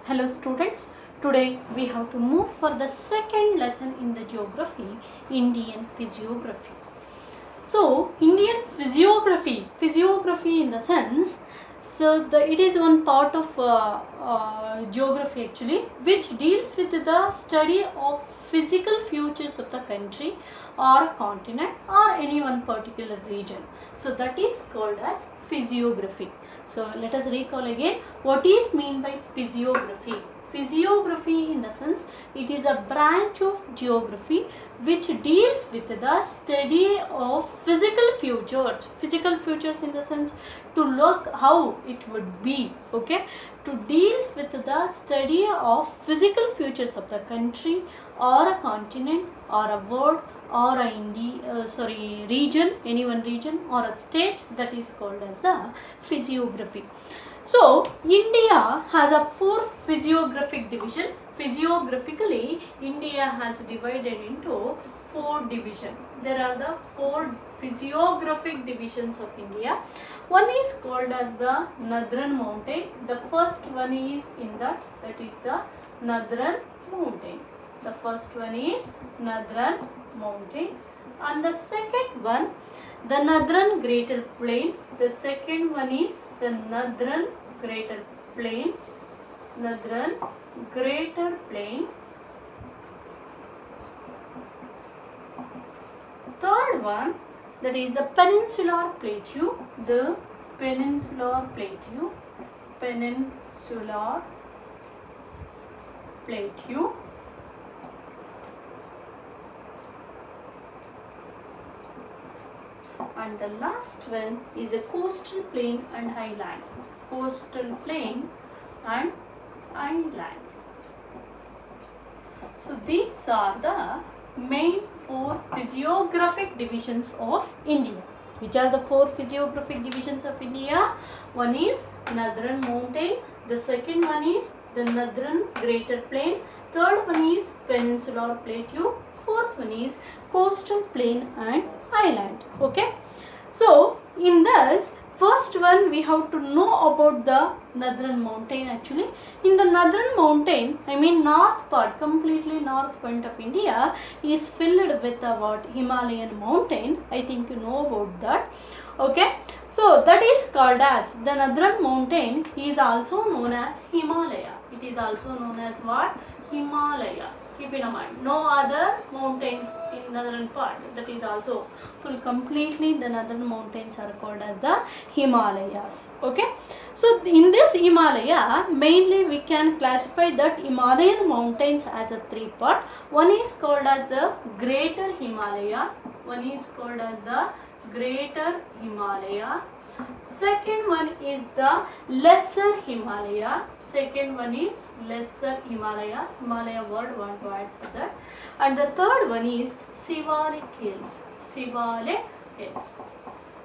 Hello students, today we have to move for the second lesson in the geography, Indian physiography. So, Indian physiography in the sense, it is one part of geography actually, which deals with the study of physical features of the country or continent or any one particular region. So, that is called as physiography. So, let us recall again what is mean by physiography. Physiography in the sense, it is a branch of geography which deals with the study of physical features in the sense to look how it would be, okay, to deals with the study of physical features of the country or a continent or a world or a region, any one region or a state, that is called as the physiography. So, India has a 4 physiographic divisions. Physiographically, India has divided into 4 divisions. There are the 4 physiographic divisions of India. One is called as the Northern Mountain. The first one is that is the Northern Mountain. The first one is Northern Mountain. And the second one, the Northern Greater Plain. The second one is the Northern Greater Plain. Northern Greater Plain. Third one, that is the Peninsular Plateau. The Peninsular Plateau. Peninsular Plateau. And the last one is a coastal plain and highland. Coastal plain and highland. So these are the main 4 physiographic divisions of India. Which are the 4 physiographic divisions of India? One is Northern Mountain. The second one is the Northern Greater Plain. Third one is Peninsular Plateau. Fourth one is coastal plain and highland. Okay. So, in this first one we have to know about the Northern Mountain actually. In the Northern Mountain, I mean north part, completely north point of India is filled with what? Himalayan mountain. I think you know about that. Okay. So, that is called as the Northern Mountain is also known as Himalaya. It is also known as what? Himalaya. Keep in mind, no other mountains in northern part. That is also full completely the northern mountains are called as the Himalayas. Okay. So, in this Himalaya, mainly we can classify that Himalayan mountains as a 3 part. One is called as the Greater Himalaya. One is called as the Greater Himalaya. Second one is the Lesser Himalaya. Second one is Lesser Himalaya. Himalaya word want to add for that. And the third one is Sivalik Hills. Sivalik Hills.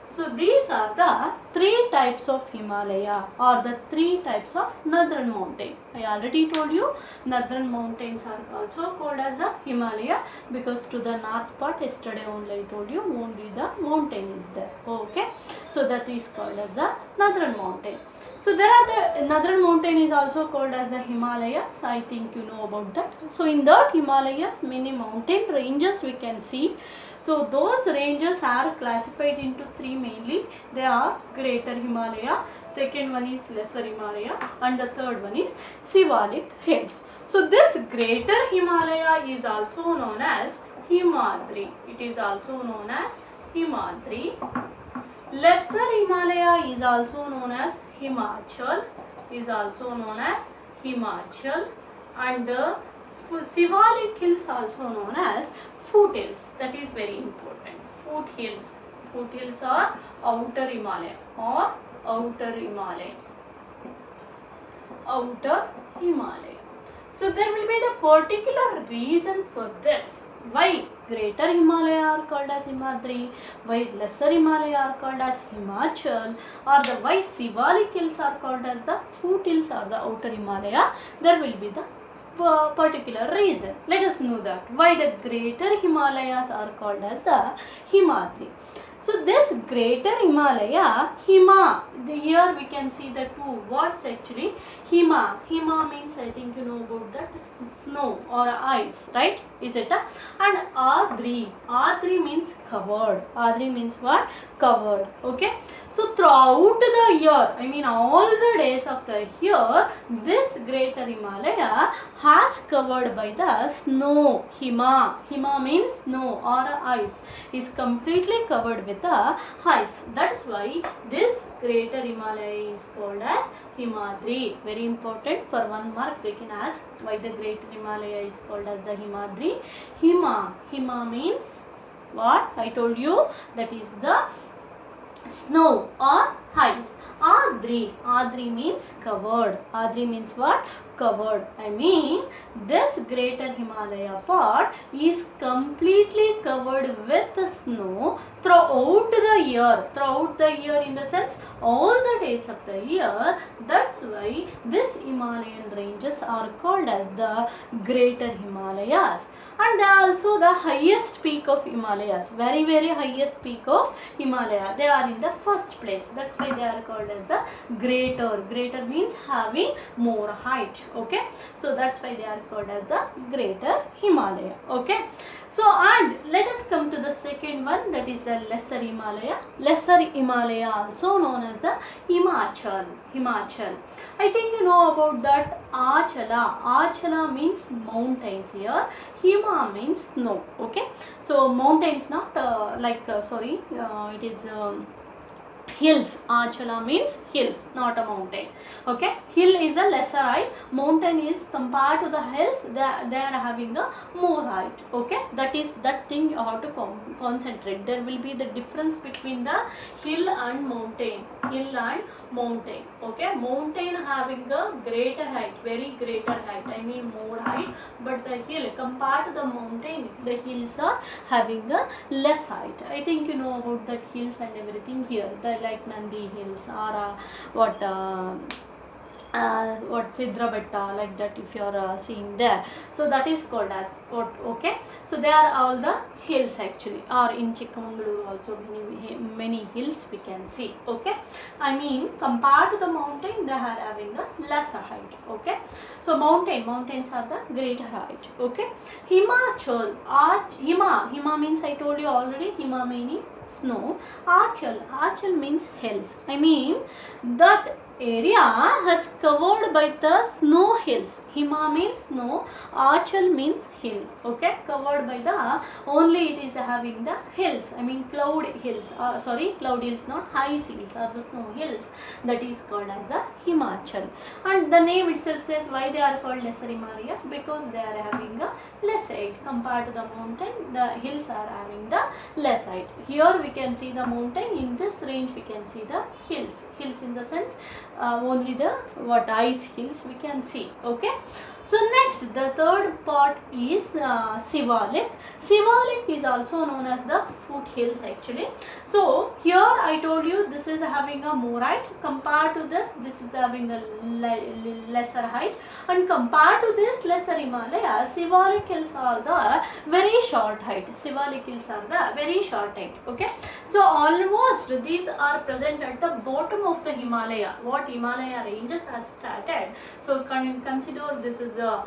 So these are the 3 types of Himalaya or the 3 types of northern mountain. I already told you northern mountains are also called as the Himalaya because to the north part yesterday only I told you only the mountain is there. Okay. So that is called as the northern mountain. So there are the northern mountain is also called as the Himalayas. I think you know about that. So in that Himalayas many mountain ranges we can see. So those ranges are classified into 3 mainly. They are Greater Himalaya, second one is Lesser Himalaya and the third one is Sivalik Hills. So this Greater Himalaya is also known as Himadri. It is also known as Himadri. Lesser Himalaya is also known as Himachal. Is also known as Himachal. And the Sivalik Hills also known as foothills. That is very important. Foothills. Foothills are outer Himalaya or outer Himalaya. Outer Himalaya. So there will be the particular reason for this. Why Greater Himalaya are called as Himadri, why Lesser Himalaya are called as Himachal, or the why Sivalik Hills are called as the foothills or the outer Himalaya. There will be the particular reason. Let us know that why the greater Himalayas are called as the Himadri. So this greater Himalaya, here we can see the two words actually. Hima means, I think you know about that, snow or ice, right? Is it? And Adri means covered. Adri means what? Covered. Okay. So throughout the year, I mean all the days of the year, this greater Himalaya has covered by the snow. Hima means snow or ice. Is completely covered with the ice. That's why this greater Himalaya is called as Himadri. Very important, for 1 mark they can ask why the greater Himalaya is called as the Himadri. Hima means what? I told you, that is the snow or ice. Adri means covered. Adri means what? Covered. I mean this greater Himalaya part is completely covered with snow throughout the year. Throughout the year in the sense all the days of the year. That's why this Himalayan ranges are called as the greater Himalayas. And they are also the highest peak of Himalayas. Very highest peak of Himalaya. They are in the first place. That's why they are called as the greater. Greater means having more height. Okay. So that's why they are called as the greater Himalaya. Okay. So and let us come to the second one, that is the lesser Himalaya. Lesser Himalaya also known as the Himachal. I think you know about that. Achala means mountains here. Hima means snow. Okay. So mountains not it is hills. Achala means hills, not a mountain. Okay. Hill is a lesser height. Mountain is compared to the hills, they are having a more height. Okay. That is that thing you have to concentrate. There will be the difference between the hill and mountain. Okay. Mountain having a greater height, very greater height. I mean more height. But the hill compared to the mountain, the hills are having a less height. I think you know about that hills and everything here. Like Nandi Hills or what Sidra Betta, like that if you are seeing there. So that is called as what? Okay. So they are all the hills actually, or in Chikmagalur also many hills we can see. Okay. I mean compared to the mountain they are having a lesser height. Okay. So mountains are the greater height. Okay. Himachal, Hima means, I told you already, Hima meaning snow. Achal means hills. I mean that area has covered by the snow hills. Hima means snow, Achal means hill. Okay, covered by the, only it is having the hills. I mean cloud hills. Cloud hills, not ice hills or the snow hills. That is called as the Himachal. And the name itself says why they are called lesser Himalaya, because they are having a less height compared to the mountain. The hills are having the less height. Here we can see the mountain. In this range we can see the hills. Hills in the sense only the ice hills we can see. Okay. So next, the third part is Sivalik. Sivalik is also known as the foothills actually. So here I told you this is having a more height compared to this is having a lesser height, and compared to this lesser Himalaya, Sivalik hills are the very short height. Sivalik hills are the very short height. Okay. So almost these are present at the bottom of the Himalaya. What Himalaya ranges has started. So consider this is a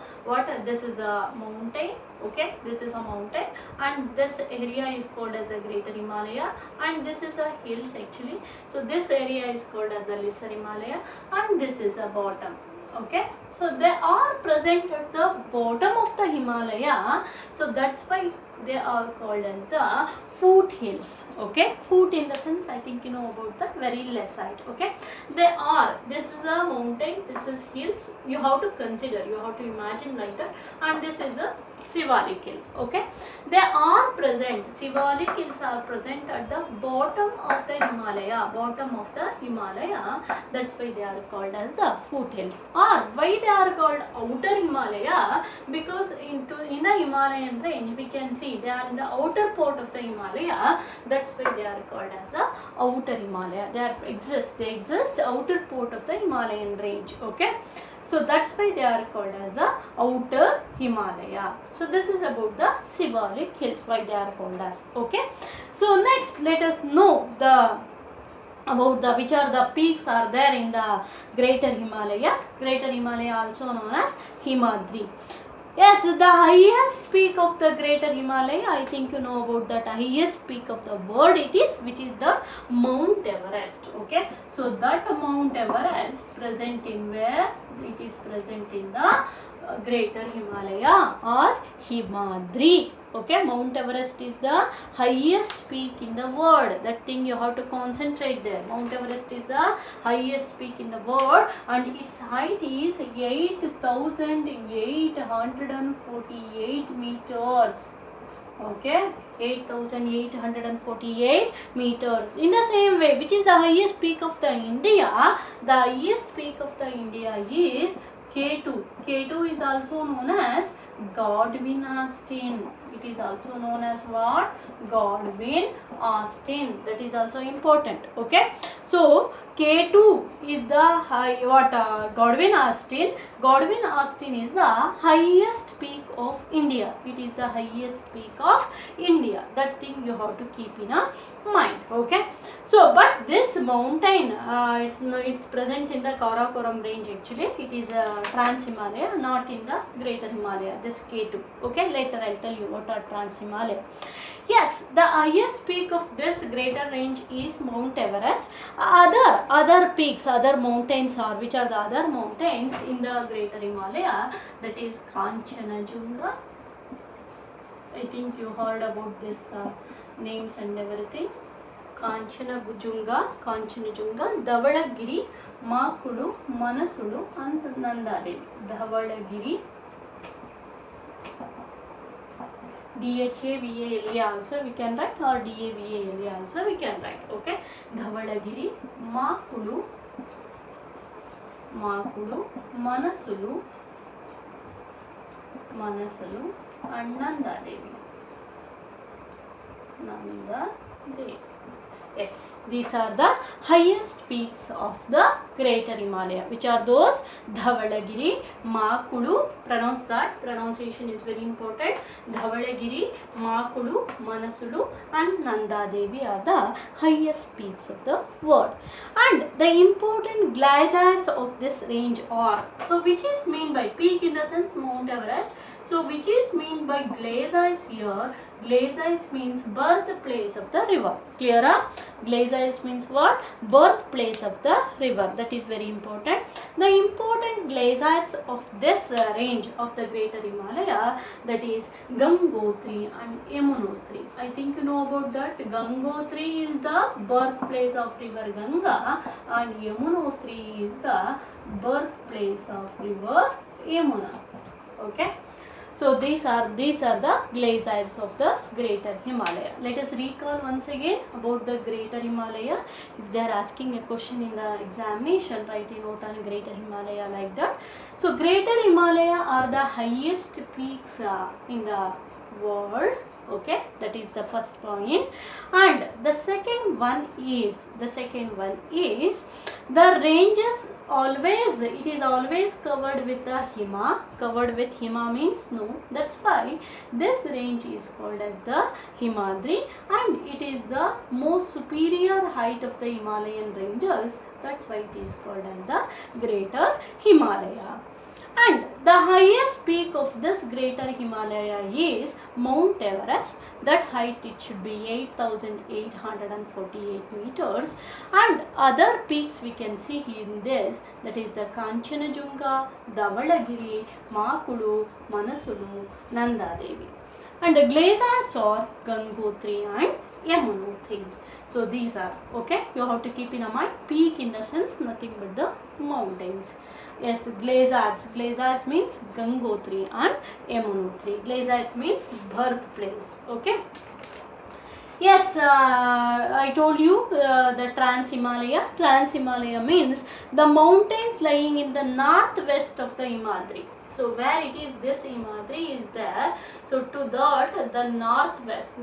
this is a mountain. Okay, this is a mountain, and this area is called as the greater Himalaya, and this is a hills actually. So this area is called as the lesser Himalaya, and this is a bottom. Okay, so they are present at the bottom of the Himalaya, so that's why they are called as the foothills. Okay, foot in the sense, I think you know about the very less height. Okay, this is a mountain, this is hills. You have to consider, you have to imagine like that, and this is a Sivalik hills. Okay, they are present, Sivalik hills are present at the bottom of the Himalaya, that's why they are called as the foothills. Or why they are called outer Himalaya, because in the Himalayan range we can see they are in the outer part of the Himalaya, that's why they are called as the outer Himalaya. They exist outer part of the Himalayan range. Okay. So that's why they are called as the outer Himalaya. So this is about the Shivalik hills, why they are called as. Okay. So next let us know the about the which are the peaks are there in the Greater Himalaya. Greater Himalaya also known as Himadri. Yes, the highest peak of the Greater Himalaya, I think you know about that highest peak of the world it is, which is the Mount Everest. Okay, so that Mount Everest present in where? It is present in the Greater Himalaya or Himadri. Okay, Mount Everest is the highest peak in the world. That thing you have to concentrate there. Mount Everest is the highest peak in the world and its height is 8,848 meters. Okay, 8,848 meters. In the same way, which is the highest peak of the India? The highest peak of the India is K2. K2 is also known as Godwin Austen. It is also known as what? Godwin Austen. That is also important. Okay. So K2 is the high Godwin Austen. Godwin Austen is the highest peak of India. It is the highest peak of India. That thing you have to keep in a mind. Okay. So but this mountain it's present in the Karakoram range actually. It is Trans Himalaya, not in the Greater Himalaya. This K2. Okay. Later I'll tell you what are Trans Himalaya. Yes, the highest peak of this greater range is Mount Everest. Other peaks, other mountains are, which are the other mountains in the Greater Himalaya? That is Kanchanajunga. I think you heard about this names and everything. Kanchanajunga, Dhavalagiri, Makulu, Manasulu and Nandadevi. Dhavalagiri, DHAVALA also we can write, or DAVALA also we can write. Okay, Dhavalagiri, Makulu, Manasulu and Nandadevi. Yes, these are the highest peaks of the Greater Himalaya. Which are those? Dhavalagiri, Makulu, pronounce that, pronunciation is very important. Dhavalagiri, Makulu, Manasulu and Nandadevi are the highest peaks of the world. And the important glaciers of this range are, so which is mean by peak in the sense Mount Everest. So which is mean by glaciers here? Glaciers means birthplace of the river. Clear? Glaciers means what? Birthplace of the river. That is very important. The important glaciers of this range of the Greater Himalaya, that is Gangotri and Yamunotri. I think you know about that. Gangotri is the birthplace of river Ganga and Yamunotri is the birthplace of river Yamuna. Okay. So these are the glaciers of the Greater Himalaya. Let us recall once again about the Greater Himalaya. If they are asking a question in the examination, write a note on Greater Himalaya like that. So Greater Himalaya are the highest peaks in the world. Okay, that is the first point. And the second one is the ranges always, it is always covered with the Hima. Covered with Hima means snow. That's why this range is called as the Himadri, and it is the most superior height of the Himalayan ranges. That's why it is called as the Greater Himalaya. And the highest peak of this Greater Himalaya is Mount Everest. That height it should be 8,848 meters. And other peaks we can see here in this, that is the Kanchanajunga, Dhavalagiri, Makulu, Manasulu, Nandadevi. And the glaciers are Gangotri and Yamunotri. So these are, okay, you have to keep in mind, peak in the sense nothing but the mountains. Yes, glaciers. Glaciers means Gangotri and Yamunotri. Glaciers means birthplace. Okay. Yes, I told you the Trans Himalaya. Trans Himalaya means the mountains lying in the northwest of the Himadri. So where it is, this Himadri is there. So to that, the northwest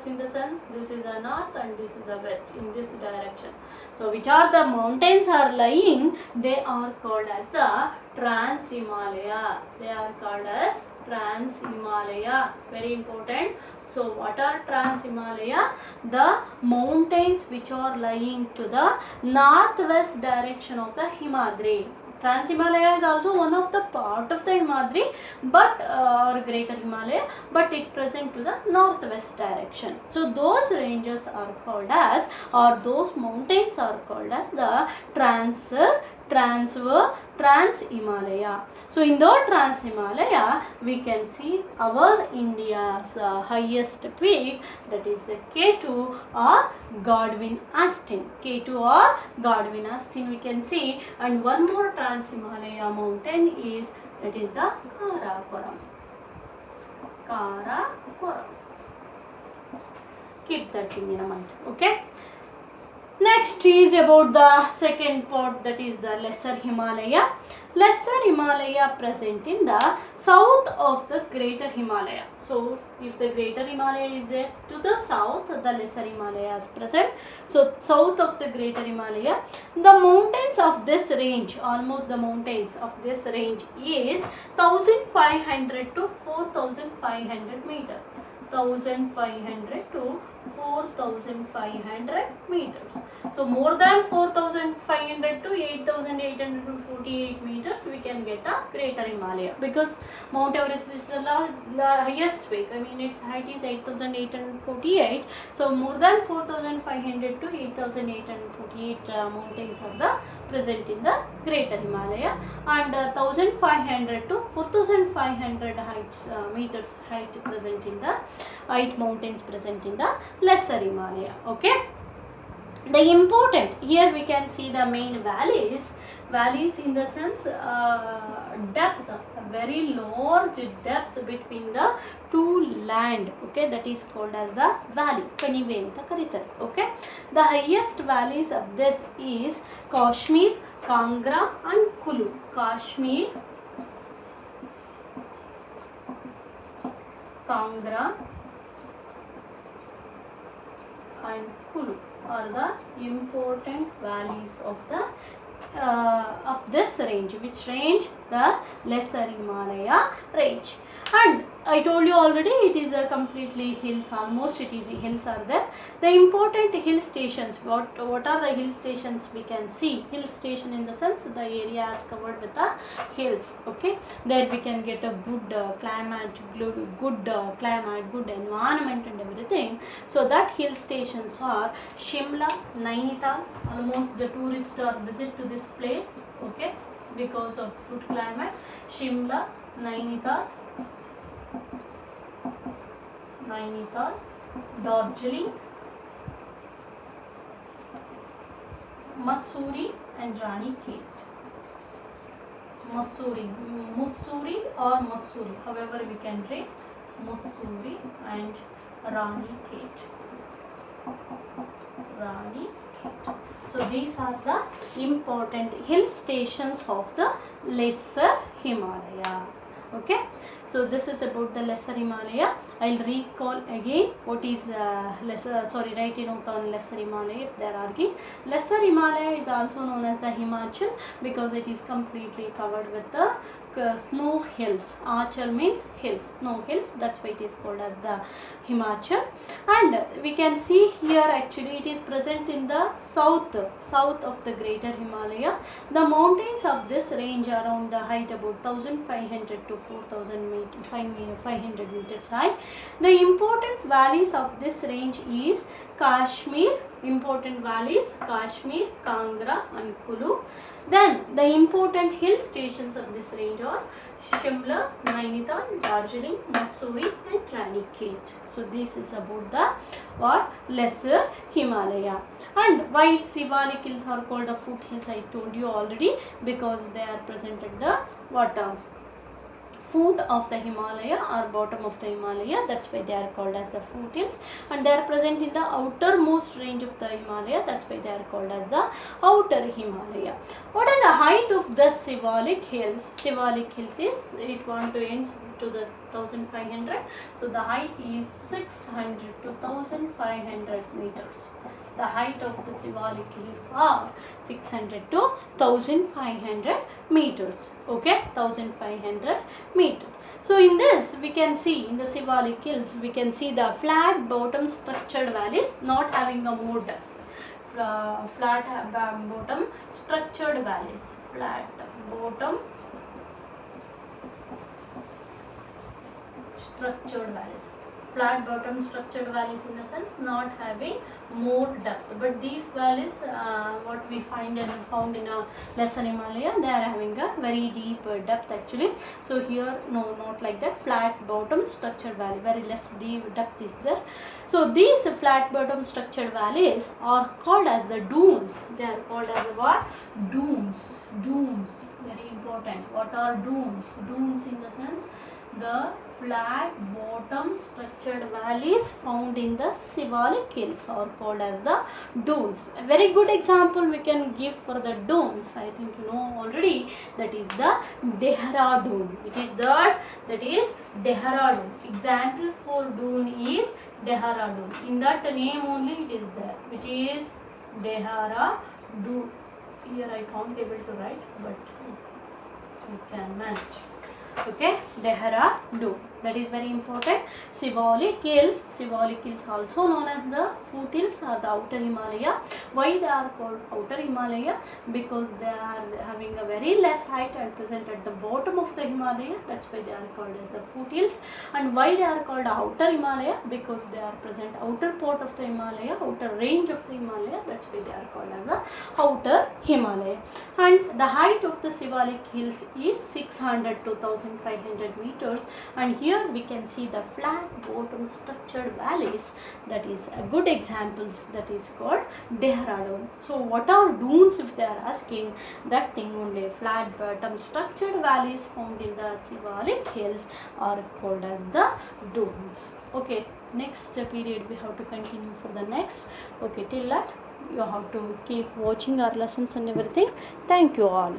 in the sense this is a north and this is a west, in this direction. So which are the mountains are lying, they are called as the Trans Himalaya. They are called as Trans Himalaya. Very important. So what are Trans Himalaya? The mountains which are lying to the northwest direction of the Himadri. Trans Himalaya is also one of the part of the Himadri, but or Greater Himalaya, but it present to the northwest direction. So those ranges are called as, or those mountains are called as the Trans Himalaya. So in the Trans Himalaya, we can see our India's highest peak, that is the K2 or Godwin Austen. K2 or Godwin Austen we can see, and one more Trans Himalaya mountain is, that is the Karakoram. Karakoram. Keep that thing in mind. Okay. Next is about the second part, that is the Lesser Himalaya. Lesser Himalaya present in the south of the Greater Himalaya. So if the Greater Himalaya is there, to the south the Lesser Himalaya is present. So south of the Greater Himalaya, the mountains of this range, almost the mountains of this range is 1500 to 4500 meter. 1500 to 4500 meters. So more than 4500 to 8848 meters we can get a Greater Himalaya, because Mount Everest is the highest peak. I mean its height is 8848. So more than 4500 to 8848 mountains are the present in the Greater Himalaya, and 1500 to 4500 meters height present in the height mountains present in the Lesser Himalaya. Okay. The important, here we can see the main valleys in the sense depth, a very large depth between the two land. Okay, that is called as the valley. Kanive anta karitare. Okay, the highest valleys of this is Kashmir, Kangra and Kulu. Kashmir, Kangra and Kulu are the important valleys of the of this range, which range? The Lesser Himalaya range. And I told you already, it is a completely hills, almost it is hills are there. The important hill stations, what are the hill stations we can see? Hill station in the sense the area is covered with the hills. Okay, there we can get a good climate, good environment and everything. So that hill stations are Shimla, Nainital. Almost the tourists are visit to this place. Okay, because of good climate. Shimla, Nainital, Darjeeling, Mussoorie and Ranikhet. Mussoorie or Mussoorie, however we can read, Mussoorie and Ranikhet. So these are the important hill stations of the Lesser Himalaya. Okay, so this is about the Lesser Himalaya. I'll recall again what is write it out on Lesser Himalaya if they are arguing. Lesser Himalaya is also known as the Himachal because it is completely covered with the snow hills. Achal means hills, snow hills. That's why it is called as the Himachal. And we can see here actually it is present in the south of the Greater Himalaya. The mountains of this range are around the height about 1500 to 4500 meters high. The important valleys of this range is Kashmir, important valleys Kashmir, Kangra and Kulu. Then the important hill stations of this range are Shimla, Nainital, Darjeeling, Mussoorie and Ranikhet. So this is about the Lesser Himalaya. And why Shivalik hills are called the foothills, I told you already, because they are present at the foot of the Himalaya or bottom of the Himalaya. That's why they are called as the foothills, and they are present in the outermost range of the Himalaya. That's why they are called as the outer Himalaya. What is the height of the Shivalik hills? Shivalik hills is, it want to end to the 1500. So the height is 600 to 1500 meters. The height of the Sivalik hills are 600 to 1500 meters. Okay, 1500 meters. So in this we can see, in the Sivalik hills we can see the flat bottom structured valleys not having a more depth. Flat bottom structured valleys. Flat bottom structured valleys. Flat bottom structured valleys in the sense not having more depth, but these valleys what we found in a lesser Himalaya, they are having a very deep depth actually. So here no, not like that. Flat bottom structured valley, very less deep depth is there. So these flat bottom structured valleys are called as the dunes. They are called as what? Dunes. Dunes, very important. What are dunes? Dunes in the sense the flat bottom structured valleys found in the Sivalik hills are called as the dunes. A very good example we can give for the dunes, I think you know already, that is the Dehradun. Which is that? That is Dehradun. Example for dune is Dehradun. In that name only it is there, which is Dehradun. Here I can't able to write, but you can manage. Okay, Dehradun. That is very important. Sivalik hills also known as the foothills or the outer Himalaya. Why they are called outer Himalaya? Because they are having a very less height and present at the bottom of the Himalaya. That's why they are called as the foothills. And why they are called outer Himalaya? Because they are present outer part of the Himalaya, outer range of the Himalaya. That's why they are called as the outer Himalaya. And the height of the Sivalik hills is 600 to 1500 meters. And here we can see the flat bottom structured valleys, that is a good examples, that is called Dehradun. So what are dunes if they are asking? That thing only. Flat bottom structured valleys found in the Sivalik hills are called as the dunes. Okay, next period we have to continue for the next. Okay, till that you have to keep watching our lessons and everything. Thank you all.